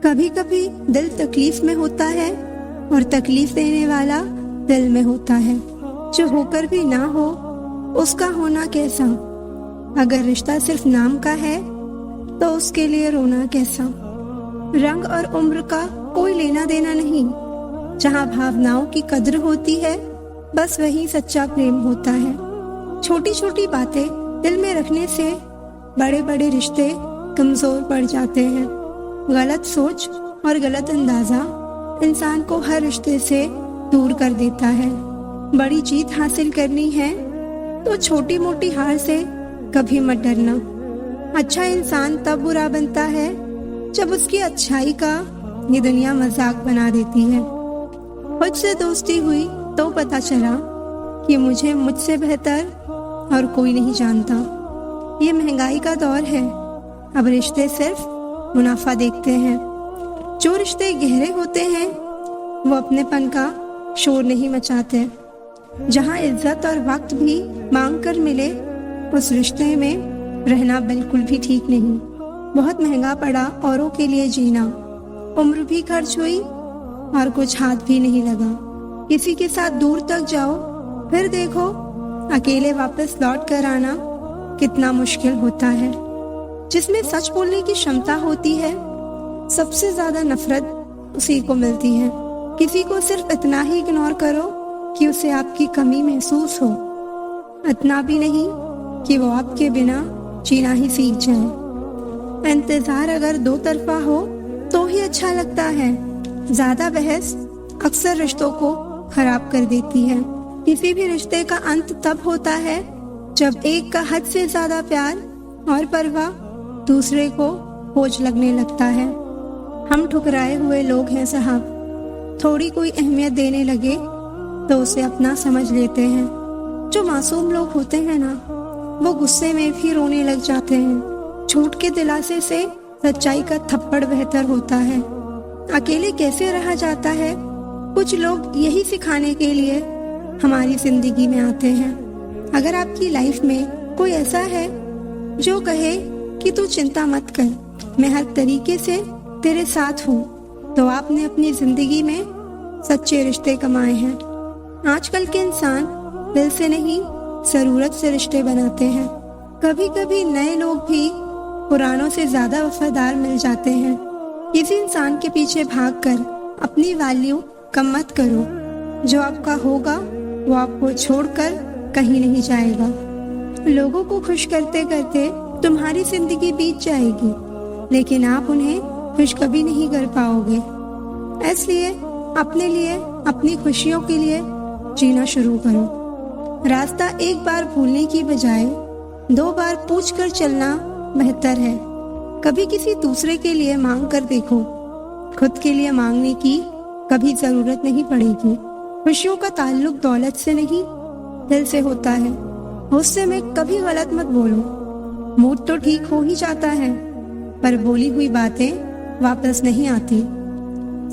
कभी कभी दिल तकलीफ में होता है और तकलीफ देने वाला दिल में होता है। जो होकर भी ना हो उसका होना कैसा। अगर रिश्ता सिर्फ नाम का है तो उसके लिए रोना कैसा। रंग और उम्र का कोई लेना देना नहीं। जहाँ भावनाओं की कद्र होती है बस वही सच्चा प्रेम होता है। छोटी छोटी बातें दिल में रखने से बड़े बड़े रिश्ते कमजोर पड़ जाते हैं। गलत सोच और गलत अंदाजा इंसान को हर रिश्ते से दूर कर देता है। बड़ी जीत हासिल करनी है तो छोटी मोटी हार से कभी मत डरना। अच्छा इंसान तब बुरा बनता है जब उसकी अच्छाई का ये दुनिया मजाक बना देती है। खुद से दोस्ती हुई तो पता चला कि मुझे मुझसे बेहतर और कोई नहीं जानता। ये महंगाई का दौर है, अब रिश्ते सिर्फ मुनाफा देखते हैं। जो रिश्ते गहरे होते हैं वो अपनेपन का शोर नहीं मचाते। जहाँ इज्जत और वक्त भी मांग कर मिले उस रिश्ते में रहना बिल्कुल भी ठीक नहीं। बहुत महंगा पड़ा औरों के लिए जीना। उम्र भी खर्च हुई और कुछ हाथ भी नहीं लगा। किसी के साथ दूर तक जाओ फिर देखो अकेले वापस लौट कर आना कितना मुश्किल होता है। जिसमें सच बोलने की क्षमता होती है सबसे ज्यादा नफरत उसी को मिलती है। किसी को सिर्फ इतना ही इग्नोर करो कि उसे आपकी कमी महसूस हो, इतना भी नहीं कि वो आपके बिना जीना ही सीख जाए। इंतजार अगर दो तरफा हो तो ही अच्छा लगता है। ज्यादा बहस अक्सर रिश्तों को खराब कर देती है। किसी भी रिश्ते का अंत तब होता है जब एक का हद से ज्यादा प्यार और परवाह दूसरे को बोझ लगने लगता है। हम ठुकराए हुए लोग हैं साहब। थोड़ी कोई अहमियत देने लगे तो उसे अपना समझ लेते हैं। जो मासूम लोग होते हैं ना वो गुस्से में भी रोने लग जाते हैं। झूठ के दिलासे से सच्चाई का थप्पड़ बेहतर होता है। अकेले कैसे रहा जाता है कुछ लोग यही सिखाने के लिए हमारी जिंदगी में आते हैं। अगर आपकी लाइफ में कोई ऐसा है जो कहे कि तू चिंता मत कर, मैं हर तरीके से तेरे साथ हूँ, तो आपने अपनी जिंदगी में सच्चे रिश्ते कमाए हैं। आजकल के इंसान दिल से नहीं जरूरत से रिश्ते बनाते हैं। कभी कभी नए लोग भी पुरानों से ज्यादा वफादार मिल जाते हैं। किसी इंसान के पीछे भागकर अपनी वैल्यू कम मत करो। जो आपका होगा वो आपको छोड़कर कहीं नहीं जाएगा। लोगों को खुश करते करते तुम्हारी जिंदगी बीत जाएगी लेकिन आप उन्हें खुश कभी नहीं कर पाओगे। इसलिए अपने लिए अपनी खुशियों के लिए जीना शुरू करो। रास्ता एक बार भूलने की बजाय 2 बार पूछ कर चलना बेहतर है। कभी किसी दूसरे के लिए मांग कर देखो, खुद के लिए मांगने की कभी जरूरत नहीं पड़ेगी। खुशियों का ताल्लुक दौलत से नहीं दिल से होता है। गुस्से में कभी गलत मत बोलो। मूड तो ठीक हो ही जाता है पर बोली हुई बातें वापस नहीं आती।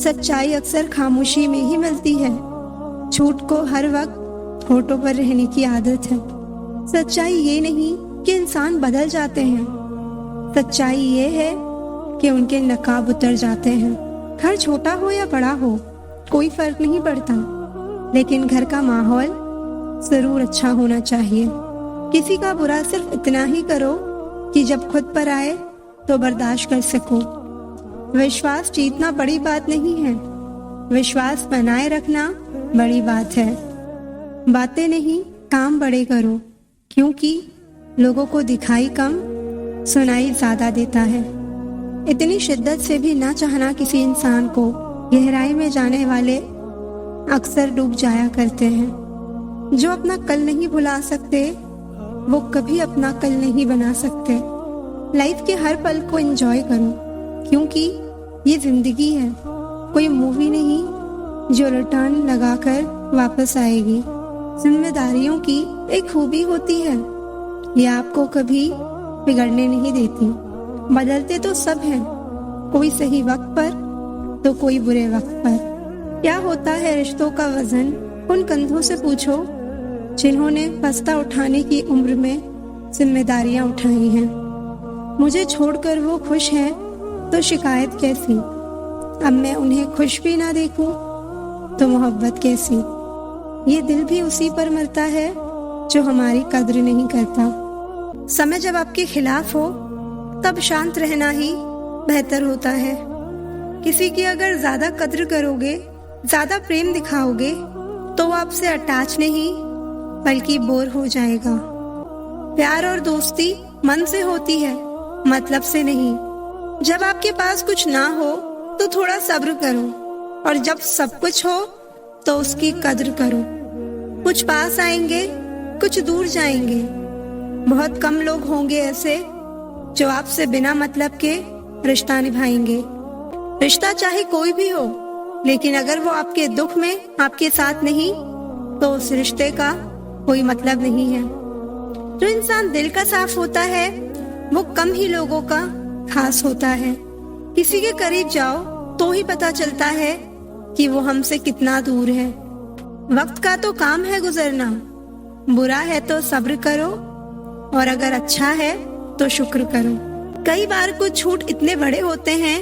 सच्चाई अक्सर खामोशी में ही मिलती है। झूठ को हर वक्त होठों पर रहने की आदत है। सच्चाई ये नहीं कि इंसान बदल जाते हैं, सच्चाई ये है कि उनके नकाब उतर जाते हैं। घर छोटा हो या बड़ा हो कोई फर्क नहीं पड़ता, लेकिन घर का माहौल जरूर अच्छा होना चाहिए। किसी का बुरा सिर्फ इतना ही करो कि जब खुद पर आए तो बर्दाश्त कर सको। विश्वास जीतना बड़ी बात नहीं है, विश्वास बनाए रखना बड़ी बात है। बातें नहीं काम बड़े करो, क्योंकि लोगों को दिखाई कम सुनाई ज्यादा देता है। इतनी शिद्दत से भी ना चाहना किसी इंसान को गहराई में जाने वाले अक्सर डूब जाया करते हैं। जो अपना कल नहीं भुला सकते वो कभी अपना कल नहीं बना सकते। लाइफ के हर पल को एंजॉय करो, क्योंकि ये जिंदगी है, कोई मूवी नहीं जो रिटर्न लगाकर वापस आएगी। जिम्मेदारियों की एक खूबी होती है, ये आपको कभी बिगड़ने नहीं देती। बदलते तो सब हैं, कोई सही वक्त पर तो कोई बुरे वक्त पर। क्या होता है रिश्तों का वजन उन कंधों से पूछो जिन्होंने बस्ता उठाने की उम्र में जिम्मेदारियां उठाई हैं। मुझे छोड़कर वो खुश है तो शिकायत कैसी। अब मैं उन्हें खुश भी ना देखूं तो मोहब्बत कैसी। ये दिल भी उसी पर मरता है जो हमारी कद्र नहीं करता। समय जब आपके खिलाफ हो तब शांत रहना ही बेहतर होता है। किसी की अगर ज्यादा कद्र करोगे, ज्यादा प्रेम दिखाओगे तो वो आपसे अटैच नहीं बल्कि बोर हो जाएगा। प्यार और दोस्ती मन से होती है, मतलब से नहीं। जब आपके पास कुछ ना हो तो थोड़ा सब्र करो, और जब सब कुछ हो तो उसकी कद्र करो। कुछ पास आएंगे, कुछ दूर जाएंगे। बहुत कम लोग होंगे ऐसे जो आपसे बिना मतलब के रिश्ता निभाएंगे। रिश्ता चाहे कोई भी हो, लेकिन अगर वो आपके दुख में आपके साथ नहीं तो उस रिश्ते का कोई मतलब नहीं है। जो इंसान दिल का साफ होता है वो कम ही लोगों का खास होता है। किसी के करीब जाओ तो ही पता चलता है कि वो हमसे कितना दूर है। वक्त का तो काम है गुजरना, बुरा है तो सब्र करो, और अगर अच्छा है तो शुक्र करो। कई बार कुछ झूठ इतने बड़े होते हैं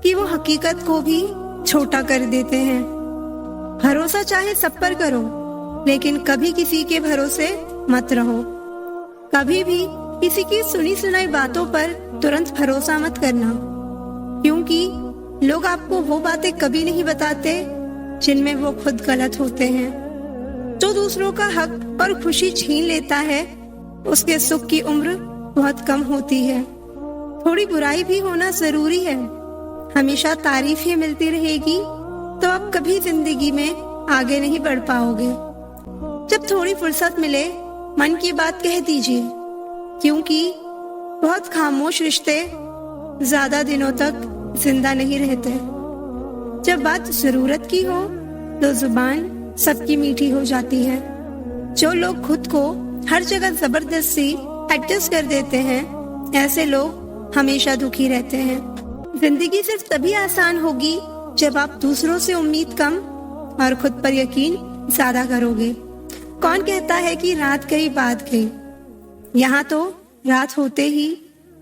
कि वो हकीकत को भी छोटा कर देते हैं। भरोसा चाहे सब पर करो, लेकिन कभी किसी के भरोसे मत रहो। कभी भी किसी की सुनी सुनाई बातों पर तुरंत भरोसा मत करना, क्योंकि लोग आपको वो बातें कभी नहीं बताते जिनमें वो खुद गलत होते हैं। जो दूसरों का हक और खुशी छीन लेता है उसके सुख की उम्र बहुत कम होती है। थोड़ी बुराई भी होना जरूरी है। हमेशा तारीफ ही मिलती रहेगी तो आप कभी जिंदगी में आगे नहीं बढ़ पाओगे। जब थोड़ी फुर्सत मिले मन की बात कह दीजिए, क्योंकि बहुत खामोश रिश्ते ज्यादा दिनों तक जिंदा नहीं रहते। जब बात जरूरत की हो तो जुबान सबकी मीठी हो जाती है। जो लोग खुद को हर जगह जबरदस्ती एडजस्ट कर देते हैं, ऐसे लोग हमेशा दुखी रहते हैं। जिंदगी सिर्फ तभी आसान होगी जब आप दूसरों से उम्मीद कम और खुद पर यकीन ज्यादा करोगे। कौन कहता है कि रात गई बात गई? यहाँ तो रात होते ही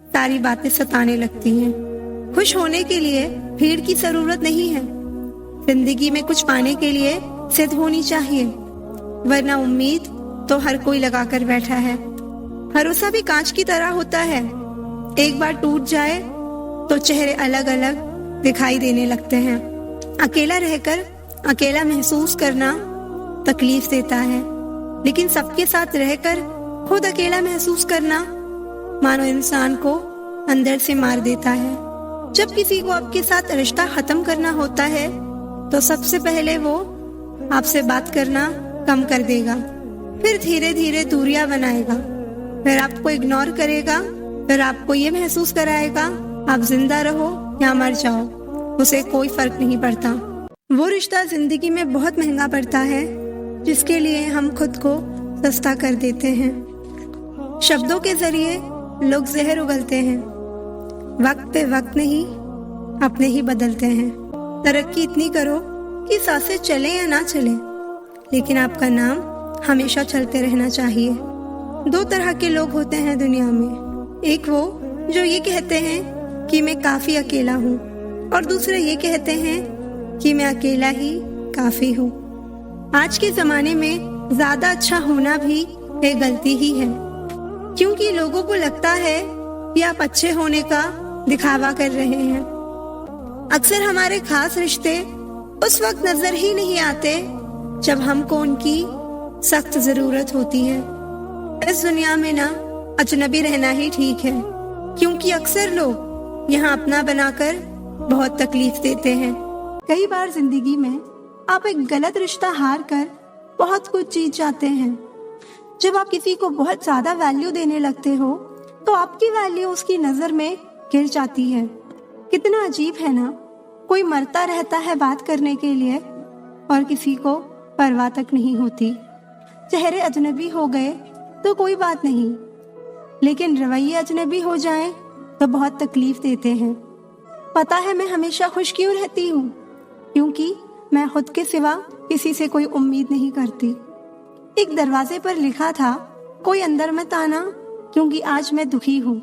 सारी बातें सताने लगती हैं। खुश होने के लिए भीड़ की जरूरत नहीं है। जिंदगी में कुछ पाने के लिए जिद होनी चाहिए, वरना उम्मीद तो हर कोई लगा कर बैठा है। भरोसा भी कांच की तरह होता है, एक बार टूट जाए तो चेहरे अलग अलग दिखाई देने लगते हैं। अकेला रहकर अकेला महसूस करना तकलीफ देता है, लेकिन सबके साथ रहकर खुद अकेला महसूस करना मानो इंसान को अंदर से मार देता है। जब किसी को आपके साथ रिश्ता खत्म करना होता है तो सबसे पहले वो आपसे बात करना कम कर देगा, फिर धीरे धीरे दूरियां बनाएगा, फिर आपको इग्नोर करेगा, फिर आपको ये महसूस कराएगा आप जिंदा रहो या मर जाओ, उसे कोई फर्क नहीं पड़ता। वो रिश्ता जिंदगी में बहुत महंगा पड़ता है जिसके लिए हम खुद को सस्ता कर देते हैं। शब्दों के जरिए लोग जहर उगलते हैं, वक्त पे वक्त नहीं अपने ही बदलते हैं। तरक्की इतनी करो कि सांसें चले या ना चले, लेकिन आपका नाम हमेशा चलते रहना चाहिए। दो तरह के लोग होते हैं दुनिया में, एक वो जो ये कहते हैं कि मैं काफी अकेला हूँ, और दूसरे ये कहते हैं कि मैं अकेला ही काफी हूँ। आज के जमाने में ज्यादा अच्छा होना भी एक गलती ही है, क्योंकि लोगों को लगता है कि आप अच्छे होने का दिखावा कर रहे हैं। अक्सर हमारे खास रिश्ते उस वक्त नजर ही नहीं आते जब हमको उनकी सख्त जरूरत होती है। इस दुनिया में ना अजनबी रहना ही ठीक है, क्योंकि अक्सर लोग यहाँ अपना बनाकर बहुत तकलीफ देते हैं। कई बार जिंदगी में आप एक गलत रिश्ता हार कर बहुत कुछ जीत जाते हैं। जब आप किसी को बहुत ज्यादा वैल्यू देने लगते हो तो आपकी वैल्यू उसकी नजर में गिर जाती है। कितना अजीब है ना, कोई मरता रहता है बात करने के लिए और किसी को परवाह तक नहीं होती। चेहरे अजनबी हो गए तो कोई बात नहीं, लेकिन रवैये अजनबी हो जाएं तो बहुत तकलीफ देते हैं। पता है मैं हमेशा खुश क्यों रहती हूँ? क्योंकि मैं खुद के सिवा किसी से कोई उम्मीद नहीं करती। एक दरवाजे पर लिखा था, कोई अंदर मत आना क्योंकि आज मैं दुखी हूँ।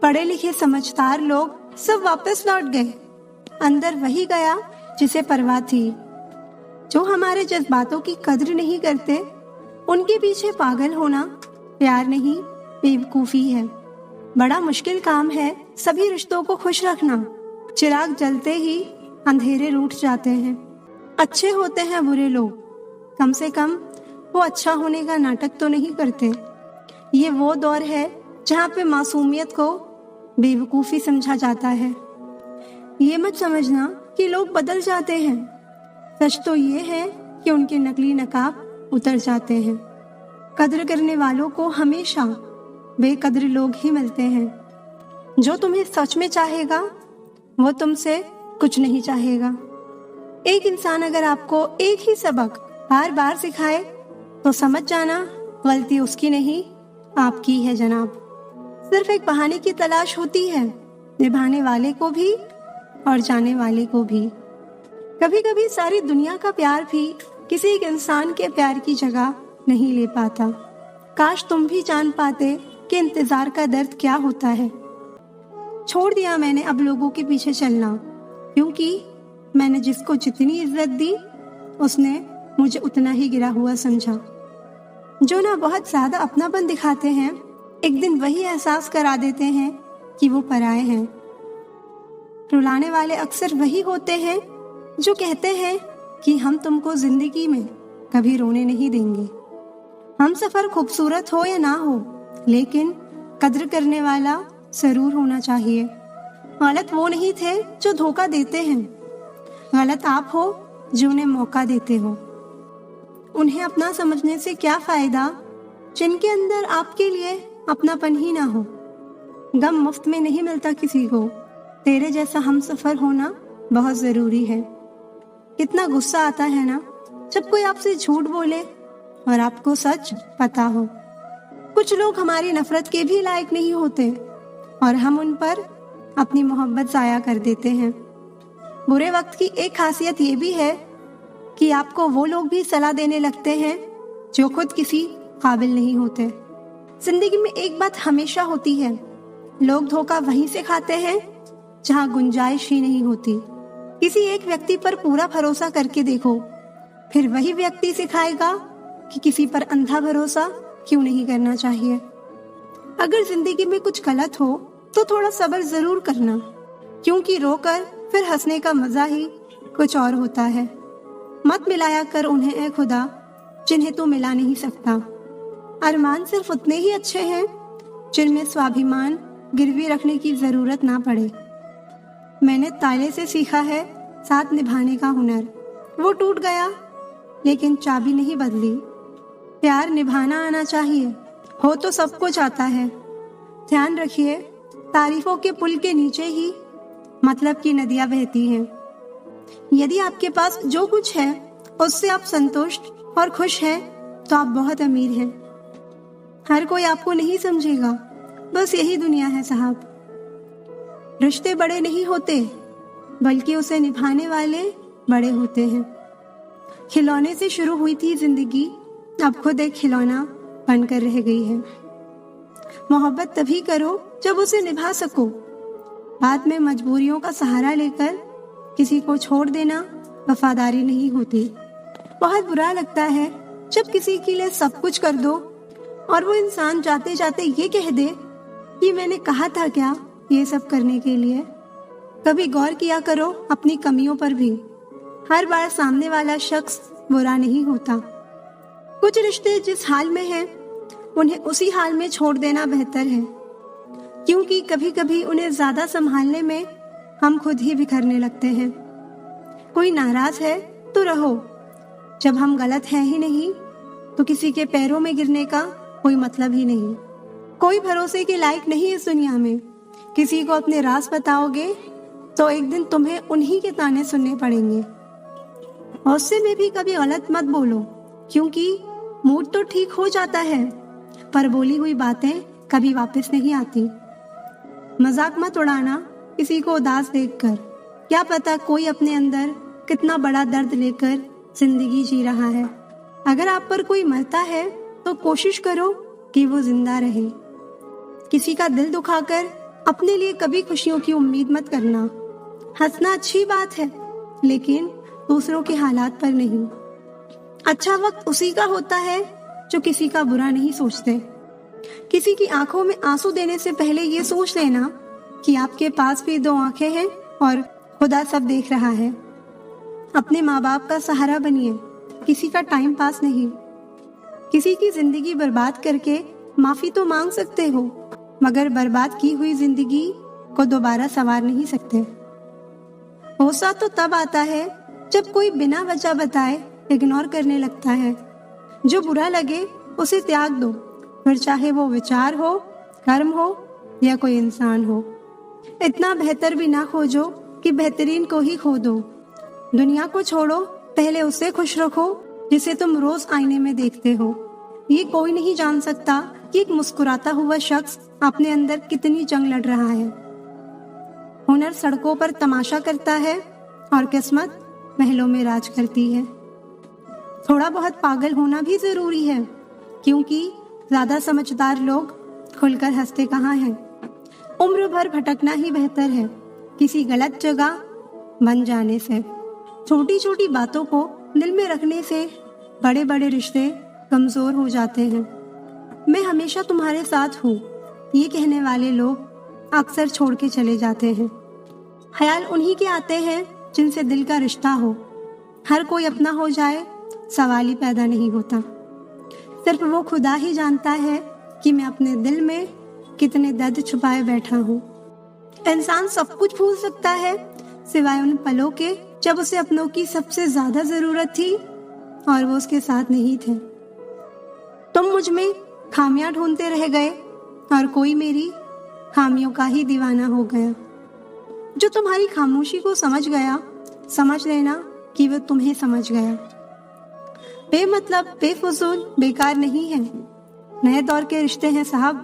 पढ़े लिखे समझदार लोग सब वापस लौट गए। अंदर वही गया जिसे परवाह थी। जो हमारे जज्बातों की कद्र नहीं करते, उनके पीछे पागल होना प्यार नहीं, बेवकूफ़ी है। बड़ा मुश्किल काम है सभी रिश्तों को खुश रखना। चिराग जलते ही अंधेरे रूठ जाते हैं। अच्छे होते हैं बुरे लोग, कम से कम वो अच्छा होने का नाटक तो नहीं करते। ये वो दौर है जहाँ पे मासूमियत को बेवकूफ़ी समझा जाता है। ये मत समझना कि लोग बदल जाते हैं। सच तो ये है कि उनके नकली नकाब उतर जाते हैं। कद्र करने वालों को हमेशा बेकद्र लोग ही मिलते हैं। जो तुम्हें सच में चाहेगा वो तुमसे कुछ नहीं चाहेगा। एक इंसान अगर आपको एक ही सबक बार बार सिखाए तो समझ जाना गलती उसकी नहीं, आपकी है जनाब। सिर्फ एक बहाने की तलाश होती है, निभाने वाले को भी और जाने वाले को भी। कभी कभी सारी दुनिया का प्यार भी किसी एक इंसान के प्यार की जगह नहीं ले पाता। काश तुम भी जान पाते कि इंतजार का दर्द क्या होता है। छोड़ दिया मैंने अब लोगों के पीछे चलना, क्योंकि मैंने जिसको जितनी इज्जत दी उसने मुझे उतना ही गिरा हुआ समझा। जो ना बहुत ज्यादा अपनापन दिखाते हैं, एक दिन वही एहसास करा देते हैं कि वो पराए हैं। रुलाने वाले अक्सर वही होते हैं जो कहते हैं कि हम तुमको जिंदगी में कभी रोने नहीं देंगे। हम सफर खूबसूरत हो या ना हो, लेकिन कद्र करने वाला जरूर होना चाहिए। गलत वो नहीं थे जो धोखा देते हैं, गलत आप हो जो उन्हें मौका देते हो। उन्हें अपना समझने से क्या फायदा जिनके अंदर आपके लिए अपनापन ही ना हो। गम मुफ्त में नहीं मिलता किसी को। तेरे जैसा हमसफर होना बहुत जरूरी है। कितना गुस्सा आता है ना जब कोई आपसे झूठ बोले और आपको सच पता हो। कुछ लोग हमारी नफरत के भी लायक नहीं होते और हम उन पर अपनी मोहब्बत जाया कर देते हैं। बुरे वक्त की एक खासियत ये भी है कि आपको वो लोग भी सलाह देने लगते हैं जो खुद किसी काबिल नहीं होते। जिंदगी में एक बात हमेशा होती है, लोग धोखा वहीं से खाते हैं जहां गुंजाइश ही नहीं होती। किसी एक व्यक्ति पर पूरा भरोसा करके देखो, फिर वही व्यक्ति सिखाएगा कि किसी पर अंधा भरोसा क्यों नहीं करना चाहिए। अगर जिंदगी में कुछ गलत हो तो थोड़ा सब्र जरूर करना, क्योंकि रोकर फिर हंसने का मजा ही कुछ और होता है। मत मिलाया कर उन्हें ए खुदा जिन्हें तू मिला नहीं सकता। अरमान सिर्फ उतने ही अच्छे हैं जिनमें स्वाभिमान गिरवी रखने की जरूरत ना पड़े। मैंने ताले से सीखा है साथ निभाने का हुनर। वो टूट गया लेकिन चाबी नहीं बदली। प्यार निभाना आना चाहिए, हो तो सब कुछ आता है। ध्यान रखिए, तारीफों के पुल के नीचे ही मतलब की नदियां बहती हैं। यदि आपके पास जो कुछ है उससे आप संतुष्ट और खुश हैं तो आप बहुत अमीर हैं। हर कोई आपको नहीं समझेगा, बस यही दुनिया है साहब। रिश्ते बड़े नहीं होते बल्कि उसे निभाने वाले बड़े होते हैं। खिलौने से शुरू हुई थी जिंदगी, अब खुद एक खिलौना बनकर रह गई है। मोहब्बत तभी करो जब उसे निभा सको। बाद में मजबूरियों का सहारा लेकर किसी को छोड़ देना वफादारी नहीं होती। बहुत बुरा लगता है जब किसी के लिए सब कुछ कर दो और वो इंसान जाते जाते ये कह दे कि मैंने कहा था क्या ये सब करने के लिए। कभी गौर किया करो अपनी कमियों पर भी। हर बार सामने वाला शख्स बुरा नहीं होता। कुछ रिश्ते जिस हाल में हैं उन्हें उसी हाल में छोड़ देना बेहतर है, क्योंकि कभी कभी उन्हें ज्यादा संभालने में हम खुद ही बिखरने लगते हैं। कोई नाराज है तो रहो, जब हम गलत हैं ही नहीं तो किसी के पैरों में गिरने का कोई मतलब ही नहीं। कोई भरोसे के लायक नहीं इस दुनिया में। किसी को अपने राज बताओगे तो एक दिन तुम्हें उन्हीं के ताने सुनने पड़ेंगे। गुस्से में भी कभी गलत मत बोलो, क्योंकि मूड तो ठीक हो जाता है पर बोली हुई बातें कभी वापस नहीं आती। मजाक मत उड़ाना किसी को उदास देखकर। क्या पता कोई अपने अंदर कितना बड़ा दर्द लेकर जिंदगी जी रहा है। अगर आप पर कोई मरता है तो कोशिश करो कि वो जिंदा रहे। किसी का दिल दुखाकर अपने लिए कभी खुशियों की उम्मीद मत करना। हंसना अच्छी बात है, लेकिन दूसरों के हालात पर नहीं। अच्छा वक्त उसी का होता है जो किसी का बुरा नहीं सोचते। किसी की आंखों में आंसू देने से पहले ये सोच लेना कि आपके पास भी दो आंखें हैं और खुदा सब देख रहा है। अपने माँ बाप का सहारा बनिए, किसी का टाइम पास नहीं। किसी की जिंदगी बर्बाद करके माफी तो मांग सकते हो, मगर बर्बाद की हुई जिंदगी को दोबारा संवार नहीं सकते। गुस्सा तो तब आता है जब कोई बिना वजह बताए इग्नोर करने लगता है। जो बुरा लगे उसे त्याग दो, फिर चाहे वो विचार हो, कर्म हो या कोई इंसान हो। इतना बेहतर भी ना खोजो कि बेहतरीन को ही खो दो। दुनिया को छोड़ो, पहले उससे खुश रखो जिसे तुम रोज आईने में देखते हो। ये कोई नहीं जान सकता कि एक मुस्कुराता हुआ शख्स अपने अंदर कितनी जंग लड़ रहा है। हुनर सड़कों पर तमाशा करता है और किस्मत महलों में राज करती है। थोड़ा बहुत पागल होना भी जरूरी है, क्योंकि ज्यादा समझदार लोग खुलकर हंसते कहाँ हैं। उम्र भर भटकना ही बेहतर है किसी गलत जगह बन जाने से। छोटी छोटी बातों को दिल में रखने से बड़े बड़े रिश्ते कमजोर हो जाते हैं। मैं हमेशा तुम्हारे साथ हूँ, ये कहने वाले लोग अक्सर छोड़ के चले जाते हैं। ख्याल उन्हीं के आते हैं जिनसे दिल का रिश्ता हो। हर कोई अपना हो जाए, सवाल ही पैदा नहीं होता। सिर्फ वो खुदा ही जानता है कि मैं अपने दिल में कितने दर्द छुपाए बैठा हूँ। इंसान सब कुछ भूल सकता है सिवाय उन पलों के जब उसे अपनों की सबसे ज्यादा जरूरत थी और वो उसके साथ नहीं थे। तुम मुझ में खामियां ढूंढते रह गए और कोई मेरी खामियों का ही दीवाना हो गया। जो तुम्हारी खामोशी को समझ गया, समझ लेना कि वो तुम्हें समझ गया। बेमतलब, बेफजूल, बेकार नहीं है। नए दौर के रिश्ते हैं साहब,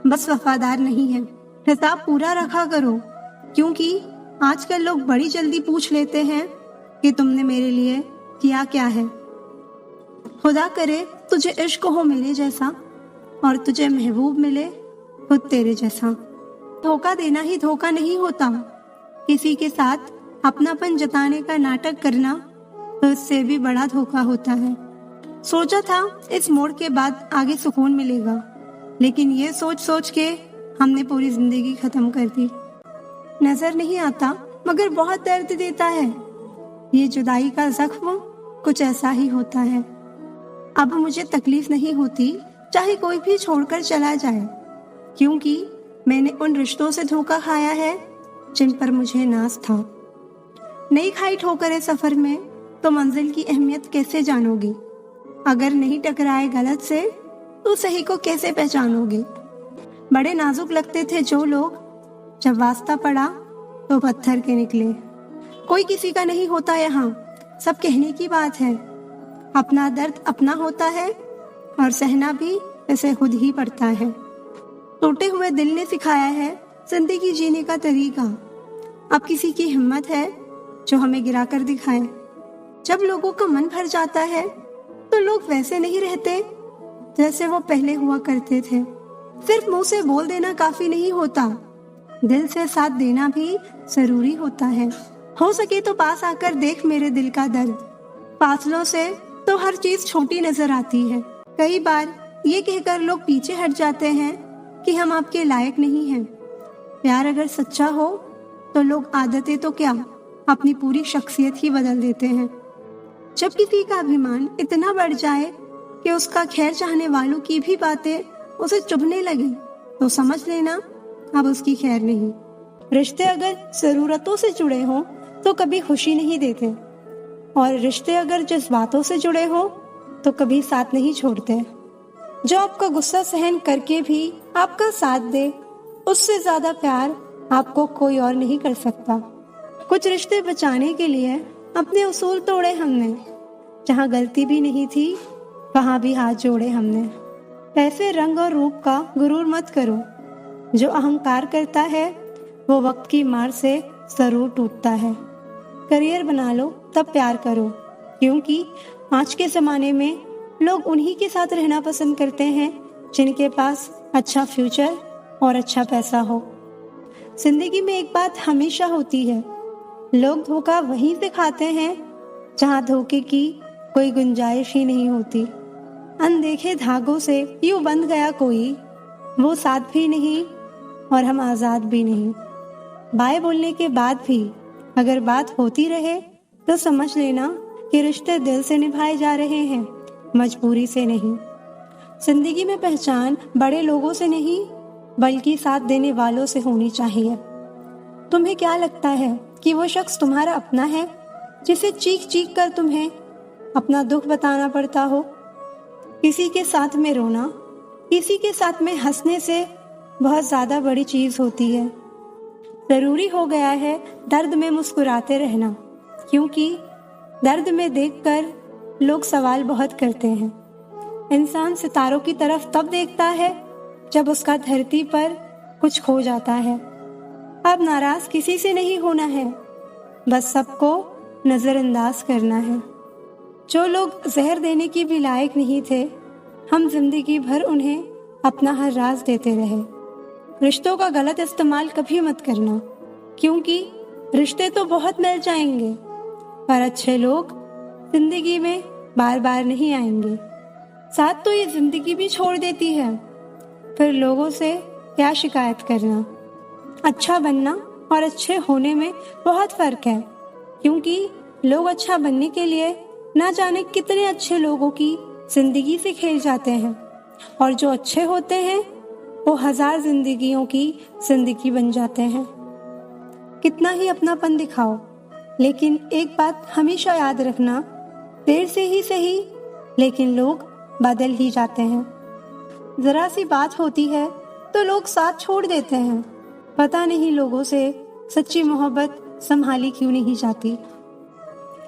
बस वफादार नहीं है। हिसाब पूरा रखा करो, क्योंकि आजकल लोग बड़ी जल्दी पूछ लेते हैं कि तुमने मेरे लिए किया क्या है। खुदा करे तुझे इश्क हो मेरे जैसा और तुझे महबूब मिले खुद तेरे जैसा। धोखा देना ही धोखा नहीं होता। किसी के साथ अपनापन जताने का नाटक करना तो इससे भी बड़ा धोखा होता है। सोचा था इस मोड़ के बाद आगे सुकून मिलेगा, लेकिन ये सोच सोच के हमने पूरी जिंदगी खत्म कर दी। नजर नहीं आता मगर बहुत दर्द देता है। ये जुदाई का जख्म कुछ ऐसा ही होता है। अब मुझे तकलीफ नहीं होती चाहे कोई भी छोड़कर चला जाए, क्योंकि मैंने उन रिश्तों से धोखा खाया है जिन पर मुझे नाज था। नहीं खाई ठोकरें सफर में तो मंजिल की अहमियत कैसे जानोगे। अगर नहीं टकराए गलत से तो सही को कैसे पहचानोगे। बड़े नाजुक लगते थे जो लोग, जब वास्ता पड़ा तो पत्थर के निकले। कोई किसी का नहीं होता यहाँ, सब कहने की बात है। अपना दर्द अपना होता है और सहना भी इसे खुद ही पड़ता है। टूटे हुए दिल ने सिखाया है जिंदगी जीने का तरीका। अब किसी की हिम्मत है जो हमें गिरा कर दिखाए। जब लोगों का मन भर जाता है तो लोग वैसे नहीं रहते जैसे वो पहले हुआ करते थे। सिर्फ मुंह से बोल देना काफी नहीं होता, दिल से साथ देना भी जरूरी होता है। हो सके तो पास आकर देख मेरे दिल का दर्द। फासलों से तो हर चीज छोटी नजर आती है। कई बार ये कहकर लोग पीछे हट जाते हैं कि हम आपके लायक नहीं हैं। प्यार अगर सच्चा हो तो लोग आदतें तो क्या, अपनी पूरी शख्सियत ही बदल देते हैं। जब किसी का अभिमान इतना बढ़ जाए कि उसका खैर चाहने वालों की भी बातें उसे चुभने लगे तो समझ लेना अब उसकी खैर नहीं। रिश्ते अगर जरूरतों से जुड़े हों तो कभी खुशी नहीं देते, और रिश्ते अगर जज्बातों से जुड़े हों तो कभी साथ नहीं छोड़ते। जो आपका गुस्सा सहन करके भी आपका साथ दे, उससे ज्यादा प्यार आपको कोई और नहीं कर सकता। कुछ रिश्ते बचाने के लिए अपने उसूल तोड़े हमने। जहाँ गलती भी नहीं थी वहाँ भी हाथ जोड़े हमने। पैसे, रंग और रूप का गुरूर मत करो। जो अहंकार करता है वो वक्त की मार से जरूर टूटता है। करियर बना लो तब प्यार करो, क्योंकि आज के जमाने में लोग उन्हीं के साथ रहना पसंद करते हैं जिनके पास अच्छा फ्यूचर और अच्छा पैसा हो। जिंदगी में एक बात हमेशा होती है, लोग धोखा वहीं से खाते हैं जहाँ धोखे की कोई गुंजाइश ही नहीं होती। अनदेखे धागों से यूं बंध गया कोई, वो साथ भी नहीं और हम आजाद भी नहीं। बाय बोलने के बाद भी अगर बात होती रहे तो समझ लेना कि रिश्ते दिल से निभाए जा रहे हैं, मजबूरी से नहीं। जिंदगी में पहचान बड़े लोगों से नहीं बल्कि साथ देने वालों से होनी चाहिए। तुम्हें क्या लगता है कि वो शख्स तुम्हारा अपना है जिसे चीख चीख कर तुम्हें अपना दुख बताना पड़ता हो? किसी के साथ में रोना, किसी के साथ में हंसने से बहुत ज्यादा बड़ी चीज होती है। जरूरी हो गया है दर्द में मुस्कुराते रहना, क्योंकि दर्द में देखकर लोग सवाल बहुत करते हैं। इंसान सितारों की तरफ तब देखता है जब उसका धरती पर कुछ खो जाता है। अब नाराज किसी से नहीं होना है, बस सबको नजरअंदाज करना है। जो लोग जहर देने की भी लायक नहीं थे, हम जिंदगी भर उन्हें अपना हर राज देते रहे। रिश्तों का गलत इस्तेमाल कभी मत करना, क्योंकि रिश्ते तो बहुत मिल जाएंगे पर अच्छे लोग जिंदगी में बार बार नहीं आएंगे। साथ तो ये जिंदगी भी छोड़ देती है, फिर लोगों से क्या शिकायत करना। अच्छा बनना और अच्छे होने में बहुत फर्क है, क्योंकि लोग अच्छा बनने के लिए ना जाने कितने अच्छे लोगों की जिंदगी से खेल जाते हैं, और जो अच्छे होते हैं वो 1000 जिंदगियों की जिंदगी बन जाते हैं। कितना ही अपनापन दिखाओ, लेकिन एक बात हमेशा याद रखना, देर से ही सही लेकिन लोग बदल ही जाते हैं। जरा सी बात होती है तो लोग साथ छोड़ देते हैं। पता नहीं लोगों से सच्ची मोहब्बत संभाली क्यों नहीं जाती।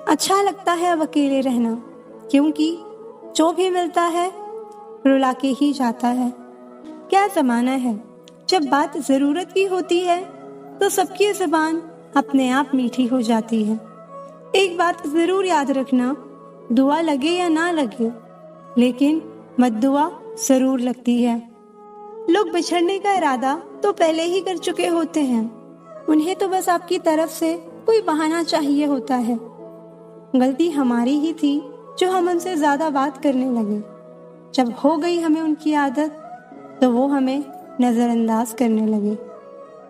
अच्छा लगता है अब अकेले रहना, क्योंकि जो भी मिलता है रुला के ही जाता है। क्या जमाना है, जब बात जरूरत की होती है तो सबकी जुबान अपने आप मीठी हो जाती है। एक बात जरूर याद रखना, दुआ लगे या ना लगे, लेकिन बद्दुआ जरूर लगती है। लोग बिछड़ने का इरादा तो पहले ही कर चुके होते हैं, उन्हें तो बस आपकी तरफ से कोई बहाना चाहिए होता है। गलती हमारी ही थी जो हम उनसे ज्यादा बात करने लगे। जब हो गई हमें उनकी आदत तो वो हमें नजरअंदाज करने लगे।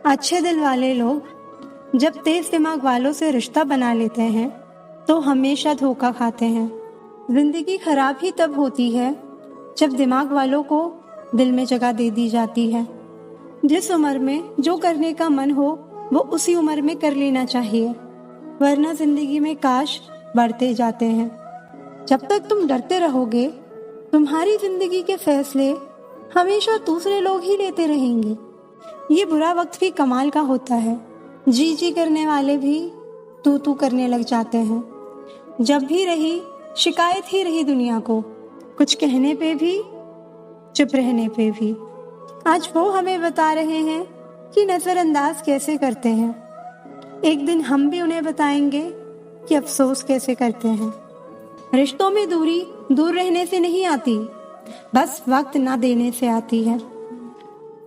अच्छे दिल वाले लोग जब तेज दिमाग वालों से रिश्ता बना लेते हैं तो हमेशा धोखा खाते हैं। जिंदगी खराब ही तब होती है जब दिमाग वालों को दिल में जगह दे दी जाती है। जिस उम्र में जो करने का मन हो वो उसी उम्र में कर लेना चाहिए, वरना जिंदगी में काश बढ़ते जाते हैं। जब तक तुम डरते रहोगे, तुम्हारी जिंदगी के फैसले हमेशा दूसरे लोग ही लेते रहेंगे। ये बुरा वक्त भी कमाल का होता है, जी जी करने वाले भी तू तू करने लग जाते हैं। जब भी रही शिकायत ही रही दुनिया को, कुछ कहने पे भी चुप रहने पे भी। आज वो हमें बता रहे हैं कि नजरअंदाज कैसे करते हैं। एक दिन हम भी उन्हें बताएंगे कि अफसोस कैसे करते हैं। रिश्तों में दूरी दूर रहने से नहीं आती, बस वक्त ना देने से आती है।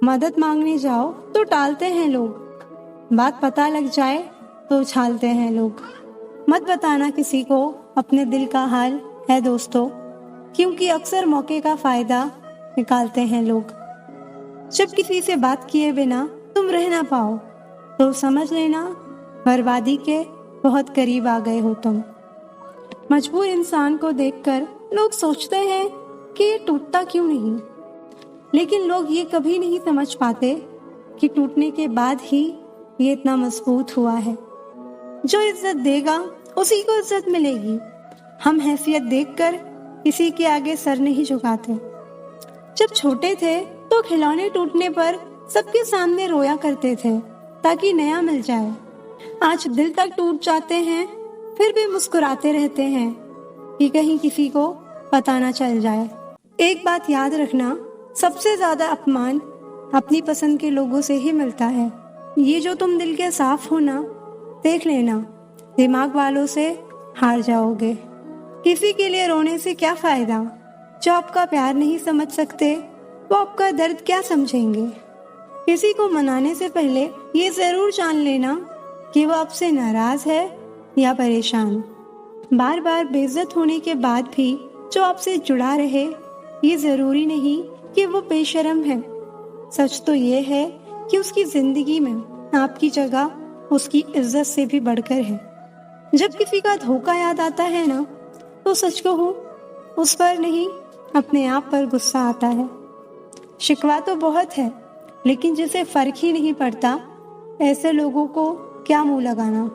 मदद मांगने जाओ तो टालते हैं लोग, बात पता लग जाए तो उछालते हैं लोग। मत बताना किसी को अपने दिल का हाल है दोस्तों, क्योंकि अक्सर मौके का फायदा निकालते हैं लोग। जब किसी से बात किए बिना तुम रह ना पाओ तो समझ लेना बर्बादी के बहुत करीब आ गए हो तुम। मजबूर इंसान को देखकर लोग सोचते हैं कि ये टूटता क्यों नहीं, लेकिन लोग ये कभी नहीं समझ पाते कि टूटने के बाद ही ये इतना मजबूत हुआ है। जो इज्जत देगा उसी को इज्जत मिलेगी। हम हैसियत देखकर किसी के आगे सर नहीं झुकाते। जब छोटे थे तो खिलौने टूटने पर सबके सामने रोया करते थे ताकि नया मिल जाए। आज दिल तक टूट जाते हैं फिर भी मुस्कुराते रहते हैं कि कहीं किसी को पता ना चल जाए। एक बात याद रखना, सबसे ज्यादा अपमान अपनी पसंद के लोगों से ही मिलता है। ये जो तुम दिल के साफ हो ना, देख लेना दिमाग वालों से हार जाओगे। किसी के लिए रोने से क्या फायदा, जो आपका प्यार नहीं समझ सकते वो आपका दर्द क्या समझेंगे। किसी को मनाने से पहले ये जरूर जान लेना कि वो आपसे नाराज है या परेशान। बार बार बेइज्जत होने के बाद भी जो आपसे जुड़ा रहे, ये जरूरी नहीं कि वो बेशर्म है। सच तो ये है कि उसकी जिंदगी में आपकी जगह उसकी इज्जत से भी बढ़कर है। जब किसी का धोखा याद आता है ना, तो सच कहूं, उस पर नहीं अपने आप पर गुस्सा आता है। शिकवा तो बहुत है, लेकिन जिसे फर्क ही नहीं पड़ता, ऐसे लोगों को क्या मुंह लगाना।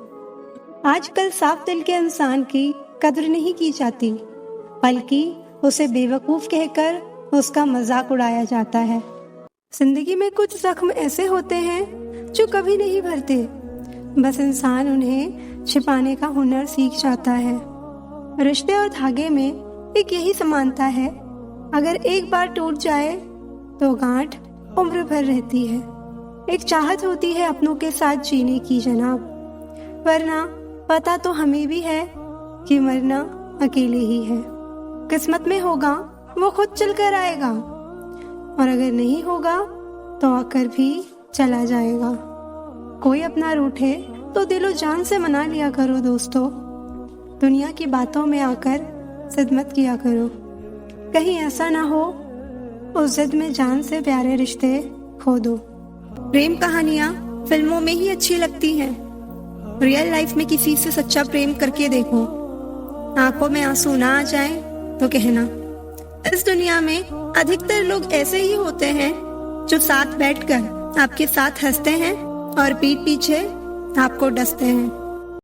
आजकल साफ दिल के इंसान की कद्र नहीं की जाती, बल्कि उसे बेवकूफ कहकर उसका मजाक उड़ाया जाता है। जिंदगी में कुछ जख्म ऐसे होते हैं जो कभी नहीं भरते, बस इंसान उन्हें छिपाने का हुनर सीख जाता है। रिश्ते और धागे में एक यही समानता है, अगर एक बार टूट जाए तो गांठ उम्र भर रहती है। एक चाहत होती है अपनों के साथ जीने की जनाब, वरना पता तो हमें भी है कि मरना अकेले ही है। किस्मत में होगा वो खुद चल कर आएगा, और अगर नहीं होगा तो आकर भी चला जाएगा। कोई अपना रूठे तो दिलो जान से मना लिया करो दोस्तों। दुनिया की बातों में आकर जिद मत किया करो, कहीं ऐसा ना हो उस जिद में जान से प्यारे रिश्ते खो दो। प्रेम कहानियां फिल्मों में ही अच्छी लगती हैं, रियल लाइफ में किसी से सच्चा प्रेम करके देखो। आंखों में आंसू ना आ जाए तो कहना। इस दुनिया में अधिकतर लोग ऐसे ही होते हैं जो साथ बैठकर आपके साथ हंसते हैं और पीठ पीछे आपको डसते हैं।